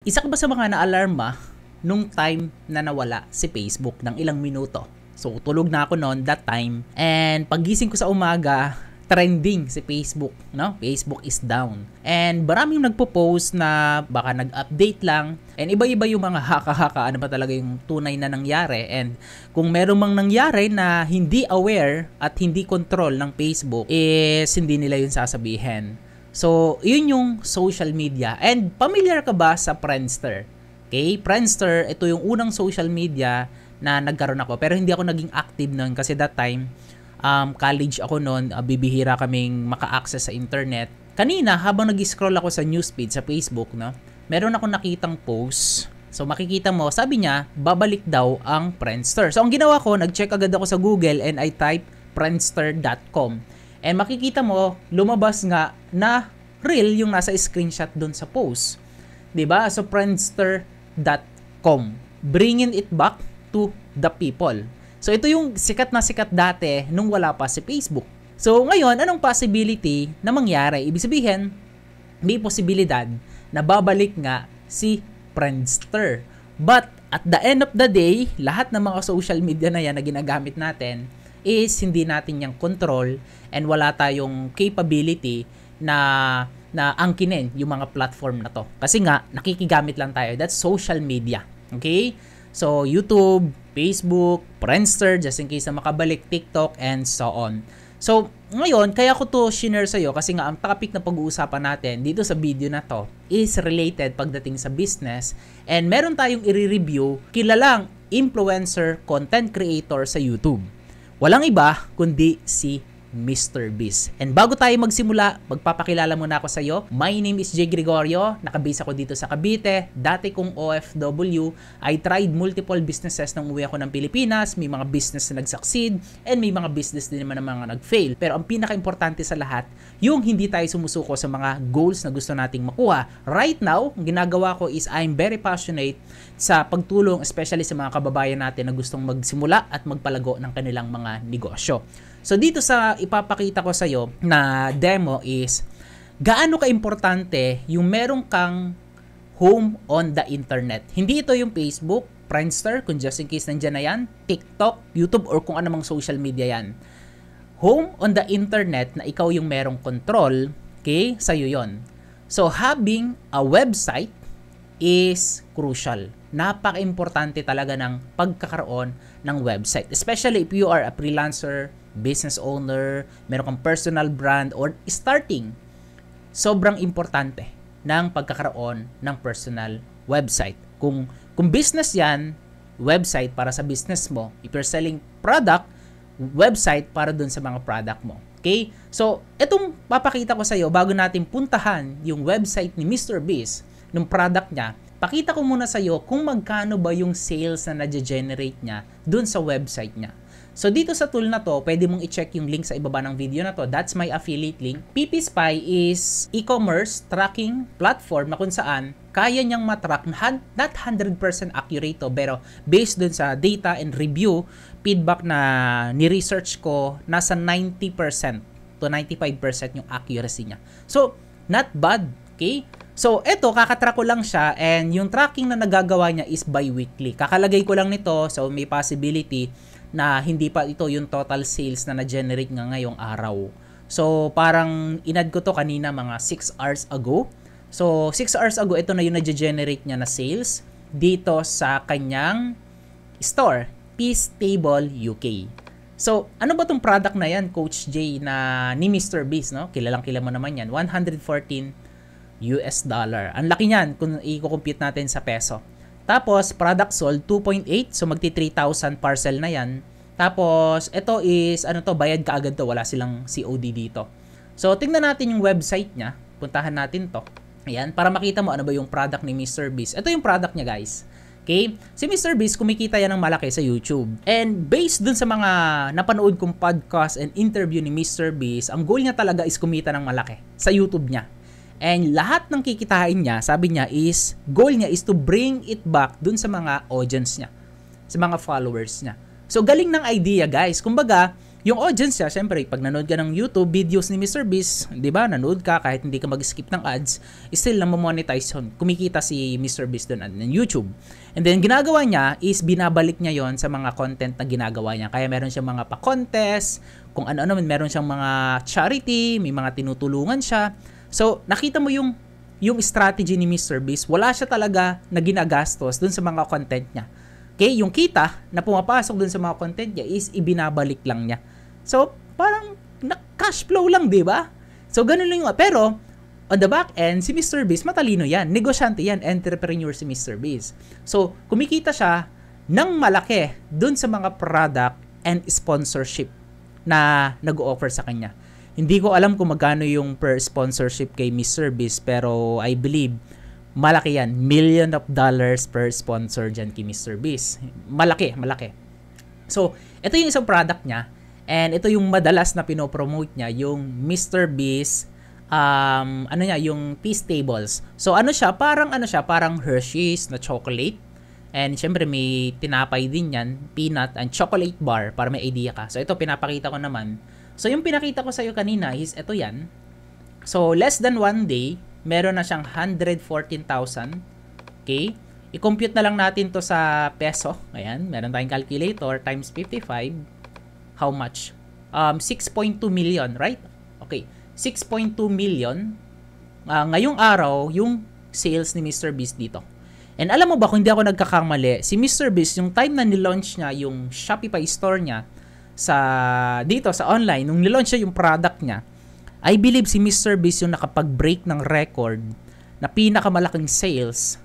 Isa ka ba sa mga na-alarma nung time na nawala si Facebook ng ilang minuto? So, tulog na ako noon that time. And paggising ko sa umaga, trending si Facebook, no? Facebook is down. And maraming nagpo-post na baka nag-update lang. And iba-iba yung mga haka-haka, ano ba talaga yung tunay na nangyari. And kung meron mang nangyari na hindi aware at hindi control ng Facebook, is hindi nila yun sasabihin. So, yun yung social media. And familiar ka ba sa Friendster? Okay? Friendster, ito yung unang social media na nagkaroon ako. Pero hindi ako naging active noon kasi that time, college ako noon, bibihira kaming maka-access sa internet. Kanina, habang nag-scroll ako sa newsfeed sa Facebook, no, meron akong nakitang post. So, makikita mo, sabi niya, babalik daw ang Friendster. So, ang ginawa ko, nag-check agad ako sa Google and I type friendster.com. And makikita mo, lumabas nga na real yung nasa screenshot dun sa post. 'Di ba? So, friendster.com. Bringing it back to the people. So, ito yung sikat na sikat dati nung wala pa si Facebook. So, ngayon, anong possibility na mangyari? Ibig sabihin, may posibilidad na babalik nga si Friendster. But, at the end of the day, lahat ng mga social media na yan na ginagamit natin is hindi natin yung control and wala tayong capability na angkinin yung mga platform na to. Kasi nga, nakikigamit lang tayo. That's social media. Okay? So, YouTube, Facebook, Friendster, just in case na makabalik, TikTok, and so on. So, ngayon, kaya ko to share sa'yo kasi nga, ang topic na pag-uusapan natin dito sa video na to is related pagdating sa business and meron tayong i-review kilalang influencer, content creator sa YouTube. Walang iba kundi si Mr. Beast. And bago tayo magsimula, magpapakilala muna ako sa iyo. My name is Jay Gregorio. Nakabase ako dito sa Cavite. Dati kong OFW. I tried multiple businesses nung uwi ako ng Pilipinas. May mga business na nag-succeed and may mga business din naman na mga nag-fail. Pero ang pinaka-importante sa lahat, yung hindi tayo sumusuko sa mga goals na gusto nating makuha. Right now, ang ginagawa ko is I'm very passionate sa pagtulong, especially sa mga kababayan natin na gustong magsimula at magpalago ng kanilang mga negosyo. So dito sa ipapakita ko sa iyo na demo is gaano ka-importante yung merong kang home on the internet. Hindi ito yung Facebook, Friendster, kung just in case nandiyan na yan, TikTok, YouTube, or kung anumang social media yan. Home on the internet na ikaw yung merong control, okay, sa'yo yon. So having a website is crucial. Napaka-importante talaga ng pagkakaroon ng website. Especially if you are a freelancer, business owner, meron kang personal brand, or starting. Sobrang importante ng pagkakaroon ng personal website. Kung business yan, website para sa business mo. If you're selling product, website para dun sa mga product mo. Okay? So, itong papakita ko sa iyo bago natin puntahan yung website ni Mr. Beast, ng product niya, pakita ko muna sa iyo kung magkano ba yung sales na na-generate niya dun sa website niya. So, dito sa tool na to, pwede mong i-check yung link sa ibaba ng video na to. That's my affiliate link. PPSpy is e-commerce tracking platform na kung saan kaya niyang matrack, not 100% accurate to, pero based dun sa data and review, feedback na ni-research ko, nasa 90% to 95% yung accuracy niya. So, not bad. Okay? So, eto, kakatrack ko lang siya and yung tracking na nagagawa niya is bi-weekly. Kakalagay ko lang nito, so may possibility na hindi pa ito yung total sales na na-generate nga ngayong araw. So, parang inad ko to kanina mga 6 hours ago. So, 6 hours ago, ito na yung na-generate niya na sales dito sa kanyang store, Peace Table UK. So, ano ba tong product na yan, Coach J, na ni Mr. Beast, no? Kilalang kilala mo naman yan. $114. Ang laki niyan kung i-compute natin sa peso. Tapos, product sold, 2.8. So, magti 3,000 parcel na yan. Tapos, ito is, bayad ka agad to. Wala silang COD dito. So, tingnan natin yung website niya. Puntahan natin to. Ayan, para makita mo ano ba yung product ni Mr. Beast. Ito yung product niya, guys. Okay? Si Mr. Beast, kumikita yan ng malaki sa YouTube. And based dun sa mga napanood kong podcast and interview ni Mr. Beast, ang goal niya talaga is kumita ng malaki sa YouTube niya. And lahat ng kikitain niya, sabi niya is, goal niya is to bring it back dun sa mga audience niya, sa mga followers niya. So, galing ng idea, guys. Kumbaga, yung audience niya, syempre, pag nanood ka ng YouTube videos ni Mr. Beast, di ba, nanood ka kahit hindi ka mag-skip ng ads, still na monetize yun. Kumikita si Mr. Beast doon ng YouTube. And then, ginagawa niya is binabalik niya yon sa mga content na ginagawa niya. Kaya meron siyang mga pa-contest, kung ano-ano, meron siyang mga charity, may mga tinutulungan siya. So, nakita mo yung strategy ni Mr. Beast, wala siya talaga na ginagastos doon sa mga content niya. Okay, yung kita na pumapasok dun sa mga content niya is ibinabalik lang niya. So, parang cash flow lang, di ba? So, ganun lang yung, pero, on the back end, si Mr. Beast, matalino yan. Negosyante yan. Entrepreneur si Mr. Beast. So, kumikita siya ng malaki dun sa mga product and sponsorship na nag-o-offer sa kanya. Hindi ko alam kung magkano yung per sponsorship kay Mr. Beast, pero I believe malaki yan. $1 million per sponsor dyan kay Mr. Beast. Malaki, malaki. So, ito yung isang product niya. And ito yung madalas na pinopromote niya, yung Mr. Beast, yung Peace Tables. So, parang Hershey's na chocolate. And syempre may tinapay din yan, peanut and chocolate bar para may idea ka. So, ito pinapakita ko naman. So, yung pinakita ko sa'yo kanina is ito yan. So, less than 1 day, meron na siyang 114,000. Okay? I-compute na lang natin to sa peso. Ayan, meron tayong calculator times 55. How much? 6.2 million, right? Okay, 6.2 million. Ngayong araw, yung sales ni Mr. Beast dito. And alam mo ba, kung hindi ako nagkakamali, si Mr. Beast, yung time na nilaunch niya yung Shopify store niya dito sa online, nung nilaunch niya yung product niya, I believe si Mr. Beast yung nakapag-break ng record na pinakamalaking sales,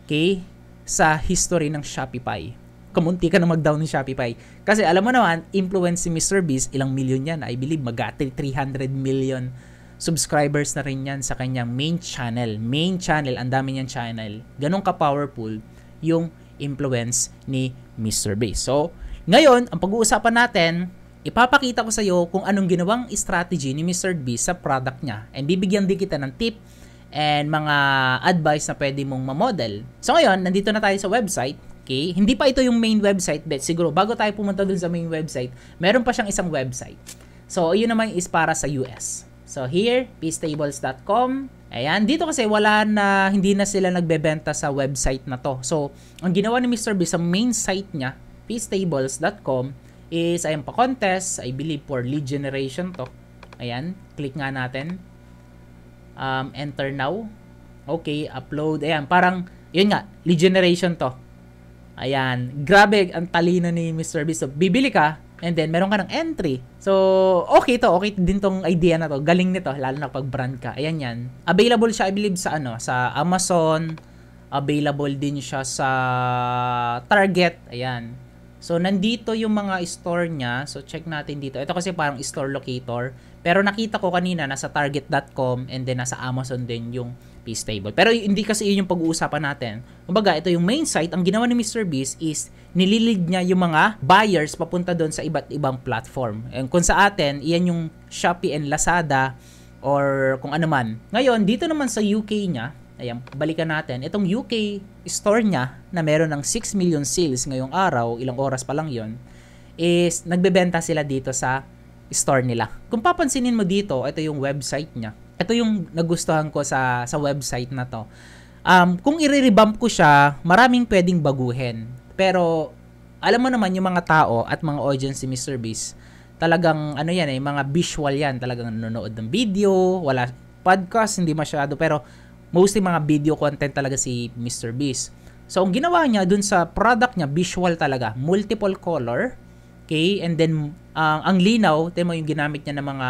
okay, sa history ng Shopify. Kumunti ka na mag-down ng Shopify. Kasi alam mo naman, influence si Mr. Beast, ilang million yan. I believe mag-300 million subscribers na rin yan sa kanyang main channel. Main channel, ang dami niyang channel. Ganun ka-powerful yung influence ni Mr. Beast. So, ngayon, ang pag-uusapan natin, ipapakita ko sa iyo kung anong ginawang strategy ni Mr. Beast sa product niya. And bibigyan din kita ng tip and mga advice na pwede mong ma-model. So ngayon, nandito na tayo sa website. Okay? Hindi pa ito yung main website, but siguro bago tayo pumunta dun sa main website, meron pa siyang isang website. So, yun naman is para sa US. So here, peacetables.com. Ayan, dito kasi hindi na sila nagbebenta sa website na to. So, ang ginawa ni Mr. Beast sa main site niya, peacetables.com, is ayan pa contest, I believe for lead generation to. Ayan, click nga natin. Enter now. Okay, upload. Ayan, parang yun nga, lead generation to. Ayan, grabe ang talino ni Mr. Beast. So, bibili ka and then meron ka ng entry. So, okay din tong idea na to. Galing nito, lalo na pag brand ka. Ayan yan. Available siya, I believe, sa Amazon. Available din siya sa Target. Ayan. So, nandito yung mga store niya. So, check natin dito. Ito kasi parang store locator. Pero nakita ko kanina, nasa target.com and then nasa Amazon din yung Peace Table. Pero hindi kasi yun yung pag-uusapan natin. Kumbaga, ito yung main site. Ang ginawa ni Mr. Beast is nililead niya yung mga buyers papunta doon sa iba't ibang platform. And kung sa atin, iyan yung Shopee and Lazada or kung ano man. Ngayon, dito naman sa UK niya, ayan, balikan natin. Itong UK store niya na meron ng 6 million sales ngayong araw, ilang oras pa lang yon, is nagbebenta sila dito sa store nila. Kung papansinin mo dito, ito yung website niya. Ito yung nagustuhan ko sa website na to. Kung i-revamp ko siya, maraming pwedeng baguhin. Pero, alam mo naman yung mga tao at mga audience ni Mr. Beast, talagang mga visual yan. Talagang nanonood ng video, wala podcast, hindi masyado. Pero, mostly mga video content talaga si Mr. Beast. So, ang ginawa niya dun sa product niya, visual talaga. Multiple color. Okay? And then, ang linaw, tingnan mo yung ginamit niya ng mga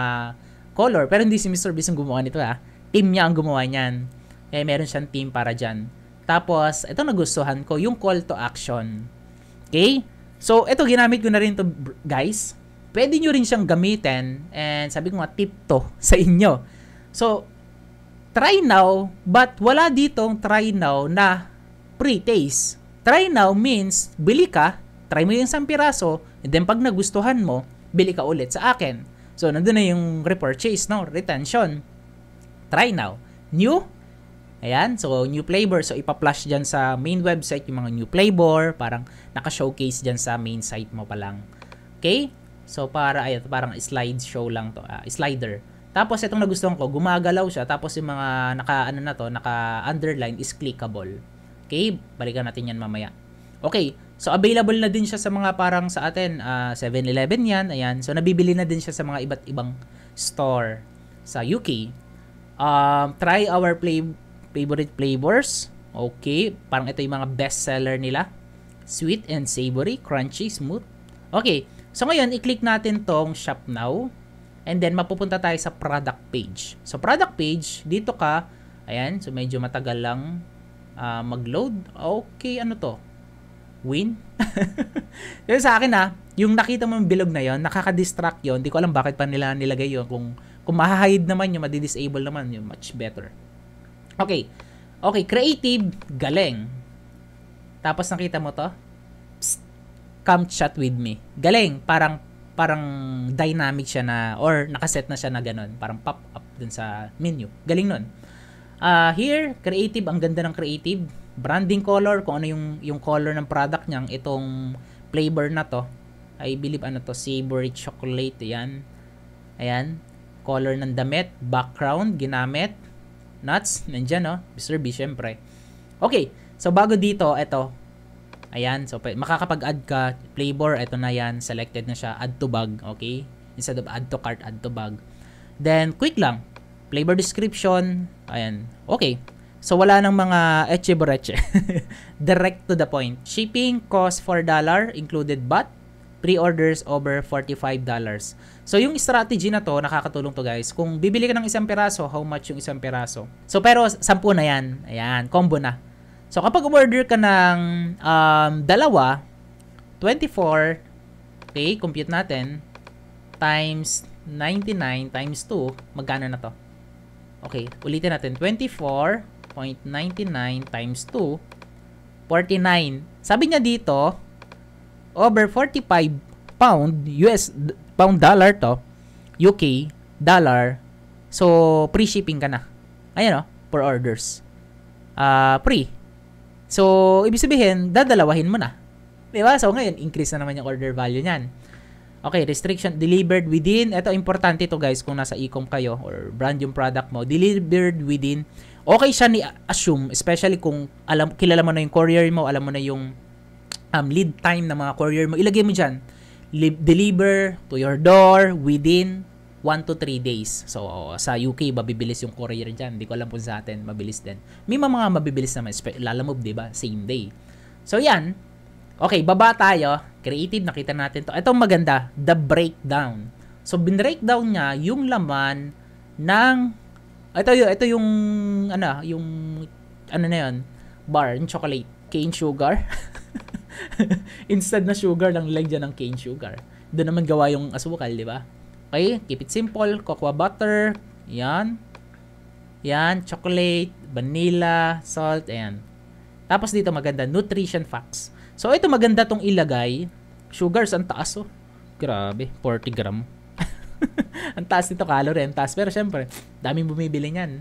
color. Pero hindi si Mr. Beast ang gumawa nito, ha. Team niya ang gumawa niyan. Eh, meron siyang team para dyan. Tapos, ito nagustuhan ko, yung call to action. Okay? So, ito ginamit ko na rin to, guys. Pwede nyo rin siyang gamitin. And sabi ko nga, tip to sa inyo. So, try now, but wala ditong try now na pre-taste. Try now means, bili ka, try mo yung 10 piraso, and then pag nagustuhan mo, bili ka ulit sa akin. So, nandun na yung repurchase, no? Retention. Try now. New? Ayan. So, new flavor. So, ipa-flash dyan sa main website yung mga new flavor. Parang naka-showcase dyan sa main site mo pa lang. Okay? So, parang slideshow lang to. Slider. Tapos, itong nagustuhan ko, gumagalaw siya. Tapos, yung mga naka-underline is clickable. Okay? Balikan natin yan mamaya. Okay. So, available na din siya sa mga parang sa atin, 7-Eleven yan. Ayan. So, nabibili na din siya sa mga iba't ibang store sa UK. Try our favorite flavors. Okay. Parang ito yung mga best seller nila. Sweet and savory, crunchy, smooth. Okay. So, ngayon, i-click natin tong Shop Now. And then, mapupunta tayo sa product page. So, product page, dito ka. Ayan. So, medyo matagal lang mag-load. Okay, ano to? Win? Pero sa akin yung nakita mo yung bilog na yon, nakaka-distract yon. Hindi ko alam bakit pa nila nilagay yon. Kung ma-hide naman yung madi-disable naman yung much better. Okay. Okay, creative, galing. Tapos nakita mo to? Psst, come chat with me. Galing, parang dynamic siya na, or nakaset na siya na ganun. Parang pop up dun sa menu. Galing nun. Here, creative, ang ganda ng creative. Branding color, kung ano yung color ng product niyang, itong flavor na to. I believe ano to, savory chocolate, yan. Ayan. Color ng damit, background, ginamit. Nuts, nandyan Mr. B, syempre. Okay, so bago dito, ito. Ayan, so makakapag-add ka, flavor, ito na yan, selected na siya, add to bag, okay? Instead of add to cart, add to bag. Then, quick lang, flavor description, ayan, okay. So, wala nang mga eche-boreche. Direct to the point. Shipping, cost $4, included VAT, pre-orders over $45. So, yung strategy na to, nakakatulong to guys. Kung bibili ka ng isang piraso, how much yung isang piraso? So, pero 10 na yan. Ayan, combo na. So, kapag order ka ng dalawa, 24, okay, compute natin, times 99 times 2, magkano na to? Okay, ulitin natin, 24.99 times 2, 49. Sabi niya dito, over 45 pound, pound dollar to, UK, dollar, so, free shipping ka na. Ayan per orders. Free. So, ibig sabihin, dadalawahin mo na. Diba? So, ngayon, increase na naman yung order value niyan. Okay, restriction, delivered within. Ito, importante to guys, kung nasa e-com kayo or brand yung product mo. Delivered within. Okay siya ni-assume, especially kung kilala mo na yung courier mo, alam mo na yung lead time ng mga courier mo. Ilagay mo dyan, deliver to your door within 1 to 3 days. So, sa UK, mabibilis yung courier dyan. Hindi ko alam kung sa atin, mabilis din. May mga mabibilis naman. Lalamove, diba? Same day. So, yan. Okay, baba tayo. Creative, nakita natin to. Itong maganda, the breakdown. So, bin-breakdown niya yung laman ng... Ito yung... na yun? Bar, yung chocolate. Cane sugar. Instead na sugar, lang lagyan ng cane sugar. Doon naman gawa yung asukal, diba? Okay, keep it simple. Cocoa butter. Yan. Yan, chocolate, vanilla, salt, ayan. Tapos dito maganda, nutrition facts. So, ito maganda tong ilagay. Sugars, ang taas Grabe, 40 gram. Ang taas nito, calorie, ang taas. Pero syempre, daming bumibili niyan.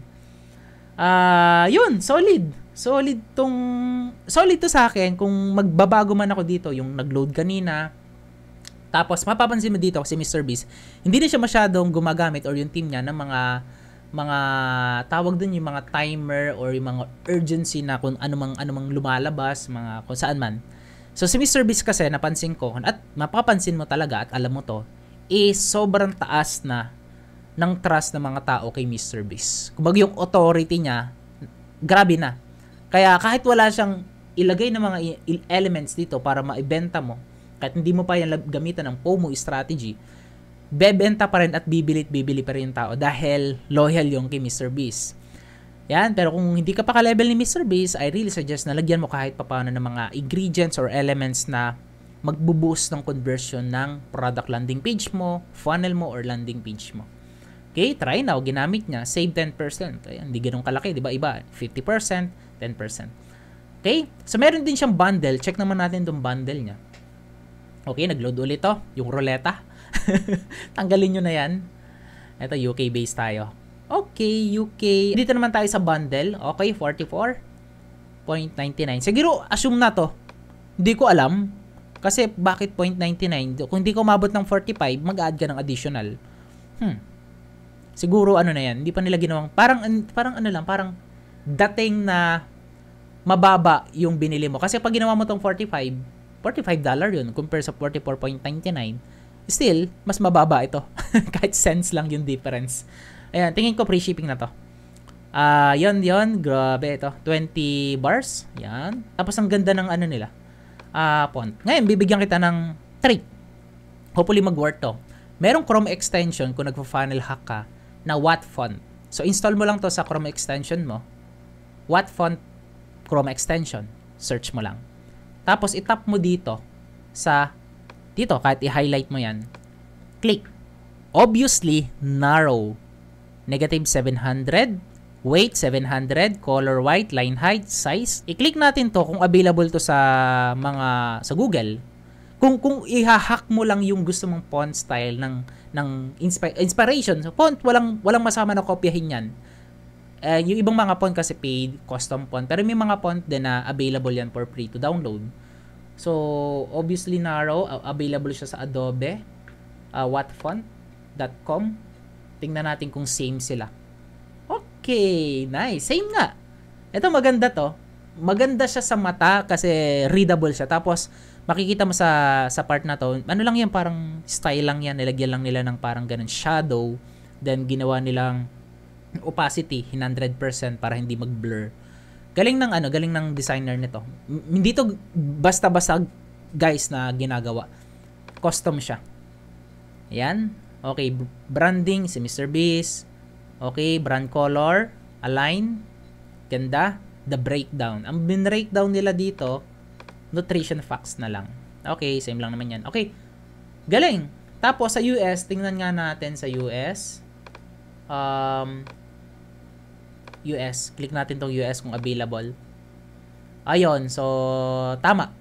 Yun, solid. Solid to sa akin. Kung magbabago man ako dito, yung nag-load kanina, tapos, mapapansin mo dito kasi Mr. Beast, hindi na siya masyadong gumagamit or yung team niya ng mga tawag dun yung mga timer or yung mga urgency na kung anumang lumalabas, mga kung saan man. So, si Mr. Beast kasi, napansin ko, at mapapansin mo talaga at alam mo to, sobrang taas na ng trust ng mga tao kay Mr. Beast. Kumbaga yung authority niya, grabe na. Kaya kahit wala siyang ilagay ng mga elements dito para maibenta mo, kahit hindi mo pa yan gamitan ng FOMO strategy, bebenta pa rin at bibili pa rin yung tao dahil loyal yung kay Mr. Beast. Yan, pero kung hindi ka pa ka-level ni Mr. Beast, I really suggest na lagyan mo kahit papaano ng mga ingredients or elements na magbo-boost ng conversion ng product landing page mo, funnel mo, or landing page mo. Okay, try now. Ginamit niya. Save 10%. Ayan, hindi ganun kalaki. Diba? Iba, 50%, 10%. Okay, so meron din siyang bundle. Check naman natin itong bundle niya. Okay, nag-load ulit to. Yung ruleta. Tanggalin nyo na yan. Ito, UK based tayo. Okay, UK. Dito naman tayo sa bundle. Okay, 44.99. Siguro, assume na to. Hindi ko alam. Kasi bakit 0.99? Kung hindi ka umabot ng 45, mag-add ka ng additional. Siguro ano na yan, hindi pa nila ginawang, parang ano lang, parang dating na mababa yung binili mo. Kasi pag ginawa mo tong $45 yun compare sa 44.99, still, mas mababa ito. Kahit cents lang yung difference. Ayan, tingin ko free shipping na to. Yon, grabe ito. 20 bars. Yan. Tapos ang ganda ng ano nila. Font. Ngayon, bibigyan kita ng trick. Hopefully mag-work to. Merong Chrome extension kung nagpa-funnel hack ka na Wattfont. So, install mo lang to sa Chrome extension mo. Wattfont Chrome extension. Search mo lang. Tapos, itap mo dito kahit i-highlight mo yan. Click. Obviously, narrow. Negative 700. Weight, 700. Color white. Line height. Size. I-click natin to kung available to sa Google. Kung iha-hack mo lang yung gusto mong font style ng inspiration. So, font, walang masama na kopyahin yan. Yung ibang mga font kasi paid, custom font. Pero may mga font din na available yan for free to download. So, obviously narrow. Available siya sa Adobe. Wattfont.com. Tingnan natin kung same sila. Okay, nice. Same nga. Ito maganda to. Maganda siya sa mata kasi readable siya. Tapos, makikita mo sa part na to, ano lang yan, parang style lang yan. Nilagyan lang nila ng parang ganun shadow. Then, ginawa nilang opacity, 100% para hindi mag-blur. Galing ng designer nito. Hindi to basta-basta guys na ginagawa. Custom siya. Ayan. Okay, branding, si Mr. Beast. Okay, brand color, align. Ganda. The breakdown. Ang bin-breakdown nila dito, nutrition facts na lang. Okay, same lang naman yan. Okay, galing. Tapos sa US, tingnan nga natin sa US. US. Click natin tong US kung available. Ayun, so tama.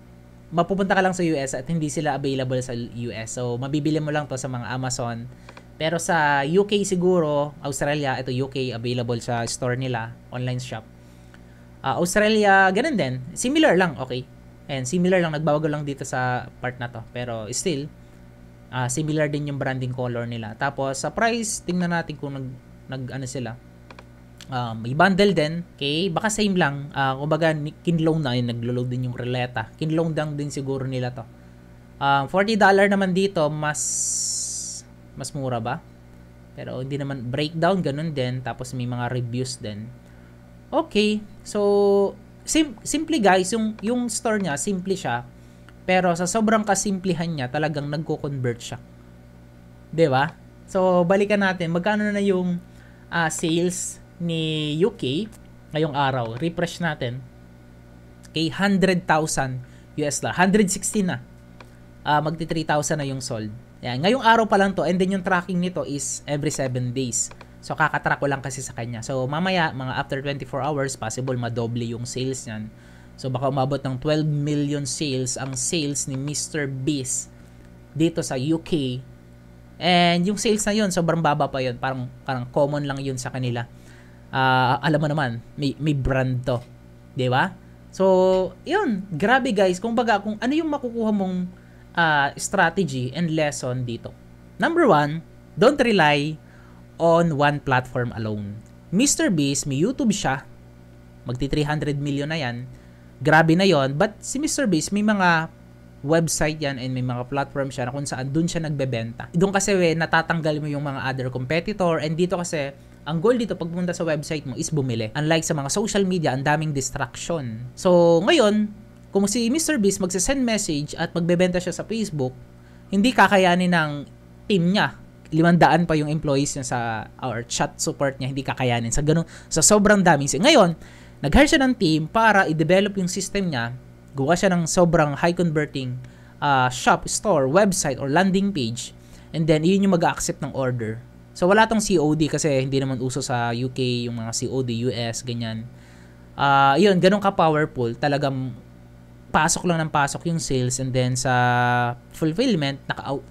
Mapupunta ka lang sa US at hindi sila available sa US. So, mabibili mo lang to sa mga Amazon. Pero sa UK siguro, Australia, ito UK, available sa store nila, online shop. Australia, ganun din. Similar lang, okay. And similar lang, nagbabago lang dito sa part na to. Pero still, similar din yung branding color nila. Tapos sa price, tingnan natin kung ano sila. May bundle din. Okay, baka same lang. Kumbaga, kinloan na yun, naglo-load din yung releta. Kinloan lang din siguro nila to. $40 naman dito, mas mura ba? Pero hindi naman, breakdown, ganun din. Tapos may mga reviews din. Okay, so simple guys, yung store niya, simple siya. Pero sa sobrang kasimplihan niya, talagang nagko-convert siya. 'Di ba? So balikan natin, magkano na yung sales ni UK ngayong araw. Refresh natin. Okay, 100,000 US dollar. 160 na. Magti 3,000 na yung sold. Yan, ngayong araw pa lang to, and then yung tracking nito is every 7 days. So, kakatrack ko lang kasi sa kanya. So, mamaya, mga after 24 hours, possible madoble yung sales niyan. So, baka umabot ng 12 million sales ang sales ni Mr. Beast dito sa UK. And yung sales na yun, sobrang baba pa yun. Parang common lang yun sa kanila. Alam mo naman, may brand to. Diba? So, yun. Grabe guys. Kung ano yung makukuha mong strategy and lesson dito. Number 1, don't rely on one platform alone. Mr. Beast, may YouTube siya. Magti 300 million na yan. Grabe na yon. But si Mr. Beast, may mga website yan and may mga platform siya na kung saan dun siya nagbebenta. Doon kasi natatanggal mo yung mga other competitor, and dito kasi ang goal dito pag pumunta sa website mo is bumili. Unlike sa mga social media, ang daming distraction. So, ngayon, kung si Mr. Beast magsasend message at magbebenta siya sa Facebook, hindi kakayanin ng team niya. 500 pa yung employees niya sa or chat support niya, hindi kakayanin sa sobrang daming. Ngayon, nag-hire siya ng team para i-develop yung system niya. Gawa siya ng sobrang high converting shop, store, website or landing page, and then yun yung mag-accept ng order. So wala tong COD kasi hindi naman uso sa UK yung mga COD, US, ganyan. Yun, ganun ka-powerful. Talagang pasok lang ng pasok yung sales, and then sa fulfillment,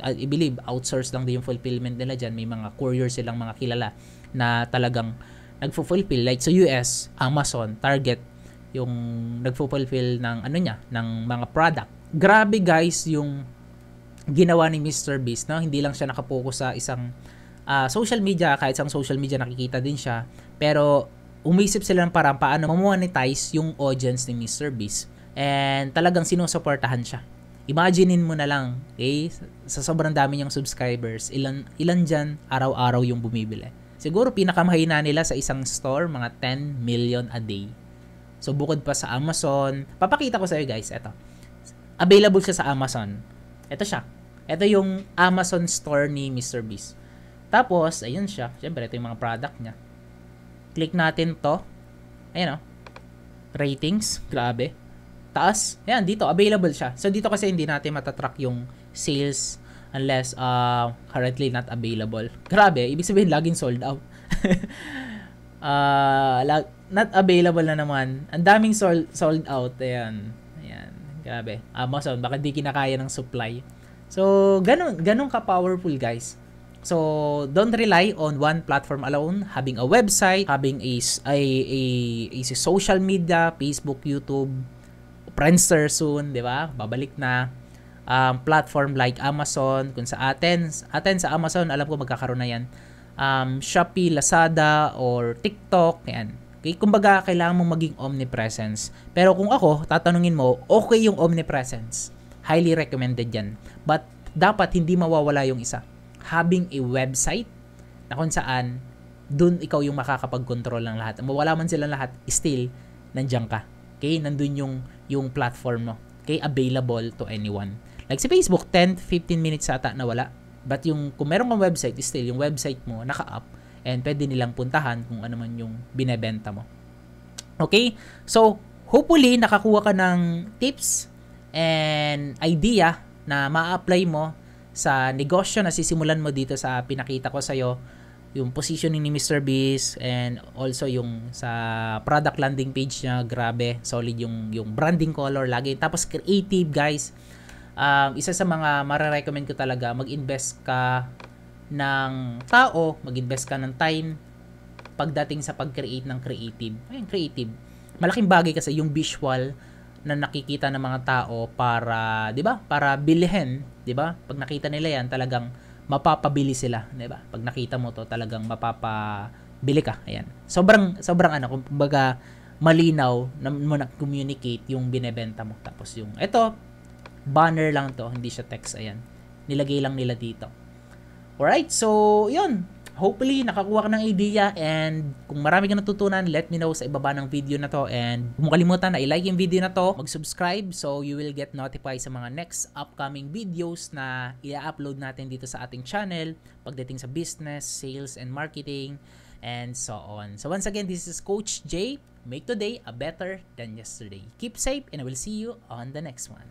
I believe outsource lang din yung fulfillment nila dyan. May mga courier silang mga kilala na talagang nagfulfill, like sa US, Amazon, Target, yung nagfulfill ng ng mga product grabe guys yung ginawa ni Mr. Beast, no? Hindi lang siya nakapokus sa isang social media, kahit sa social media nakikita din siya. Pero umisip sila ng parang paano ma-monetize yung audience ni Mr. Beast. And talagang sinusuportahan siya. Imaginein mo na lang, okay? Sa sobrang dami niyang subscribers, ilan dyan araw-araw yung bumibili. Siguro pinakamahina nila sa isang store, mga 10 million a day. So bukod pa sa Amazon, papakita ko sa iyo guys, eto. Available siya sa Amazon. Ito siya. Ito yung Amazon store ni Mr. Beast. Tapos, ayun siya. Siyempre, ito yung mga product niya. Click natin to. Ayan o. Ratings. Grabe. Taas. Ayan, dito. Available siya. So, dito kasi hindi natin matatrack yung sales unless currently not available. Grabe. Ibig sabihin, laging sold out. Not available na naman. Ang daming sold out. Ayan. Ayan. Grabe. Amazon, baka di kinakaya ng supply. So, ganun ka-powerful guys. So, don't rely on one platform alone. Having a website, having a social media, Facebook, YouTube, Friendster soon, di ba? Babalik na. Platform like Amazon, kung sa atin sa Amazon, alam ko magkakaroon na yan. Shopee, Lazada, or TikTok, yan. Okay, kumbaga, kailangan mong maging omnipresence. Pero kung ako, tatanungin mo, okay yung omnipresence. Highly recommended yan. But, dapat hindi mawawala yung isa. Having a website na kung saan dun ikaw yung makakapag-control ng lahat. Mawala man silang lahat, still, nandiyan ka. Okay? Nandun yung platform mo. Okay? Available to anyone. Like si Facebook, 10-15 minutes ata nawala. But kung meron kang website, still, yung website mo, naka-up, and pwede nilang puntahan kung ano man yung binebenta mo. Okay? So, hopefully, nakakuha ka ng tips and idea na ma-apply mo sa negosyo na sisimulan mo dito sa pinakita ko sa'yo, yung positioning ni Mr. Beast and also yung sa product landing page niya, grabe, solid yung branding color lagi. Tapos creative guys, isa sa mga mare-recommend ko talaga, mag-invest ka ng tao, mag-invest ka ng time pagdating sa pag-create ng creative. Ayun, creative. Malaking bagay kasi yung visual na nakikita ng mga tao para, 'di ba? Para bilhin, 'di ba? Pag nakita nila 'yan, talagang mapapabili sila, 'di ba? Pag nakita mo 'to, talagang mapapabili ka. Ayan. Sobrang kumbaga malinaw na mo na-communicate yung binebenta mo. Tapos yung ito, banner lang 'to, hindi siya text, ayan. Nilagay lang nila dito. Alright, so 'yun. Hopefully, nakakuha ka ng idea, and kung marami ka natutunan, let me know sa ibaba ng video na to, and huwag mo kalimutan na i-like yung video na to, mag-subscribe so you will get notified sa mga next upcoming videos na i-upload natin dito sa ating channel pagdating sa business, sales, and marketing, and so on. So once again, this is Coach J. Make today a better than yesterday. Keep safe, and I will see you on the next one.